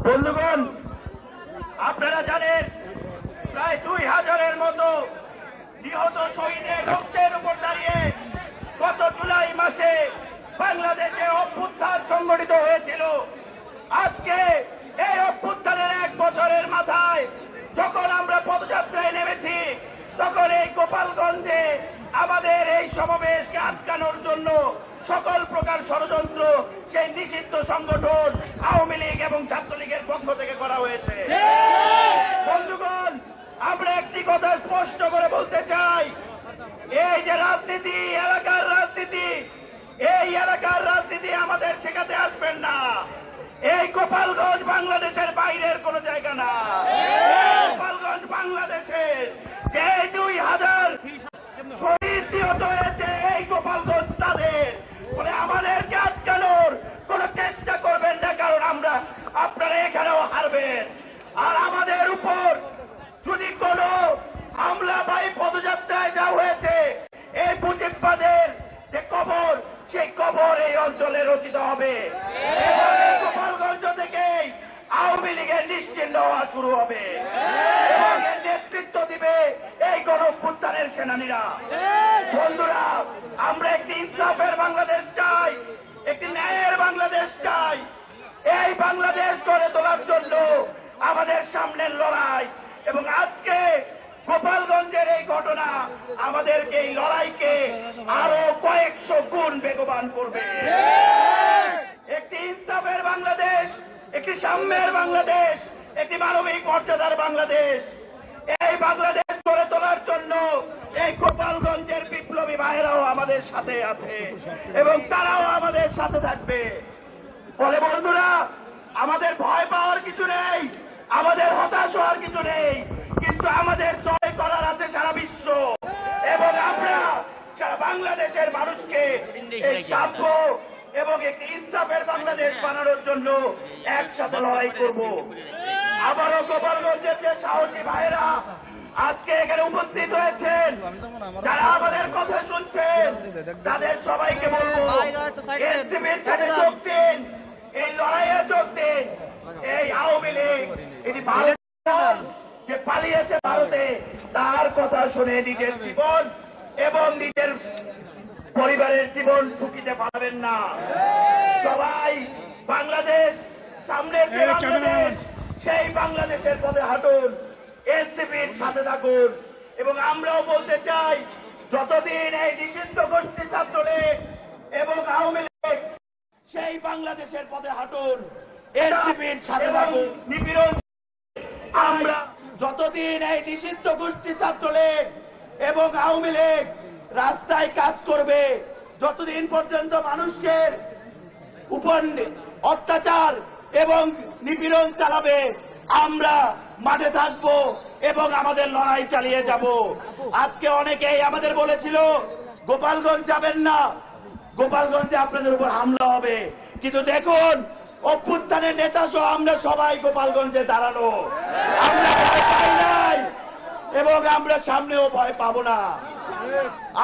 বন্ধুগণ, আপনারা জানেন প্রায় 2000-এর মতো নিহত শহীদের রক্তের উপর দাঁড়িয়ে গত জুলাই মাসে বাংলাদেশে অভ্যুত্থান সংগঠিত হয়েছিল। আজকে এই অভ্যুত্থানের 1 বছরের মাথায় যখন আমরা পদযাত্রায় নেমেছি, তখন এই গোপালগঞ্জে আমাদের এই সমাবেশকে আটকানোর জন্য সকল প্রকার ষড়যন্ত্র সেই নিষিদ্ধ সংগঠন আওয়ামী লীগ এবং ছাত্রলীগের পক্ষ থেকে করা হয়েছে। বন্ধুগণ, আমরা একটি কথা স্পষ্ট করে বলতে চাই, এই যে রাজনীতি, এলাকার রাজনীতি, এই এলাকার রাজনীতি আমাদের শেখাতে আসবেন না। এই গোপালগঞ্জ বাংলাদেশের বাইরের কোন জায়গা না। গোপালগঞ্জ বাংলাদেশের যে 2000 শহীদ নিহত হয়েছে, এই গোপালগঞ্জ তাদের বলে আমাদেরকে আটকানোর কোন চেষ্টা করবেন না, কারণ আপনারা এখানেও হারবেন। আর আমাদের উপর যদি কোন হামলা বা পদযাত্রায় যা হয়েছে, এই মুজিববাদের যে কবর, সেই কবর এই অঞ্চলে রচিত হবে এবং এই গোপালগঞ্জ থেকেই আওয়ামী লীগের নিশ্চিহ্ন হওয়া শুরু হবে এবং এর নেতৃত্ব দিবে এই গণঅভ্যুত্থানের সেনানীরা। বন্ধুরা, আমরা একটি ইনসাফের বাংলাদেশ চাই, একটি ন্যায়ের বাংলাদেশ চাই। এই বাংলাদেশ গড়ে তোলার জন্য আমাদের সামনের লড়াই, এবং আজকে গোপালগঞ্জের এই ঘটনা আমাদেরকে এই লড়াইকে আরো কয়েকশো গুণ বেগবান করবে। একটি ইনসাফের বাংলাদেশ, একটি সাম্যের বাংলাদেশ, একটি মানবিক মর্যাদার বাংলাদেশ, এই বাংলাদেশ গড়ে তোলার জন্য এই গোপালগঞ্জের বিপ্লবী ভাইয়েরাও আমাদের সাথে আছে এবং তারাও আমাদের সাথে থাকবে। ফলে বন্ধুরা, আমাদের ভয় পাওয়ার কিছু নেই, আমাদের হতাশ হওয়ার কিছু নেই, কিন্তু আমাদের জয় করার আছে সারা বিশ্ব, এবং আমরা সারা বাংলাদেশের মানুষকে এই সাম্য এবং একটি ইনসাফের বাংলাদেশ বানানোর জন্য একসাথে লড়াই করব। আবারও গোপালগঞ্জের যে সাহসী ভাইয়েরা আজকে এখানে উপস্থিত হয়েছেন, যারা আমাদের কথা শুনছেন, তাদের সবাইকে বলবো এনসিপির সাথে যোগ দিন, এই লড়াইয়ে যোগ দিন। এই আওয়ামী লীগ, এটি ভারত যে পালিয়েছে ভারতে, তার কথা শুনে নিজের জীবন এবং নিজের পরিবারের জীবন ঝুঁকিতে পারবেন না। সবাই বাংলাদেশ, সামনের যে বাংলাদেশ, সেই বাংলাদেশের পথে হাঁটুন, এনসিপির সাথে থাকুন। এবং আমরাও বলতে চাই, যতদিন এই নিষিদ্ধ গোষ্ঠী ছাত্রলীগ এবং আওয়ামী লীগ সেই বাংলাদেশের পথে হাঁটুন, এনসিপির সাথে থাকুন। নিপীড়ন, আমরা যতদিন এই নিষিদ্ধ গোষ্ঠী ছাত্রলীগ এবং আওয়ামী লীগ রাস্তায় কাজ করবে, যতদিন পর্যন্ত মানুষকে উপর অত্যাচার এবং নিপীড়ন চালাবে, আমরা মাঠে থাকব এবং আমাদের লড়াই চালিয়ে যাব। আজকে অনেকেই আমাদের বলেছিল গোপালগঞ্জ যাবেন না, গোপালগঞ্জে আপনাদের উপর হামলা হবে, কিন্তু দেখুন অভ্যুত্থানের নেতা সহ আমরা সবাই গোপালগঞ্জে দাঁড়ানো, আমরা ভয় পাই নাই এবং আমরা সামনেও ভয় পাবো না।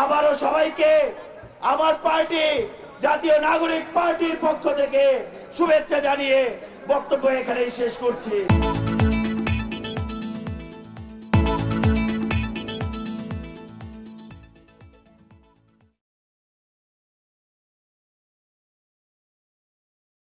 আবারও সবাইকে আমার পার্টি, জাতীয় নাগরিক পার্টির পক্ষ থেকে শুভেচ্ছা জানিয়ে বক্তব্য এখানেই শেষ করছি।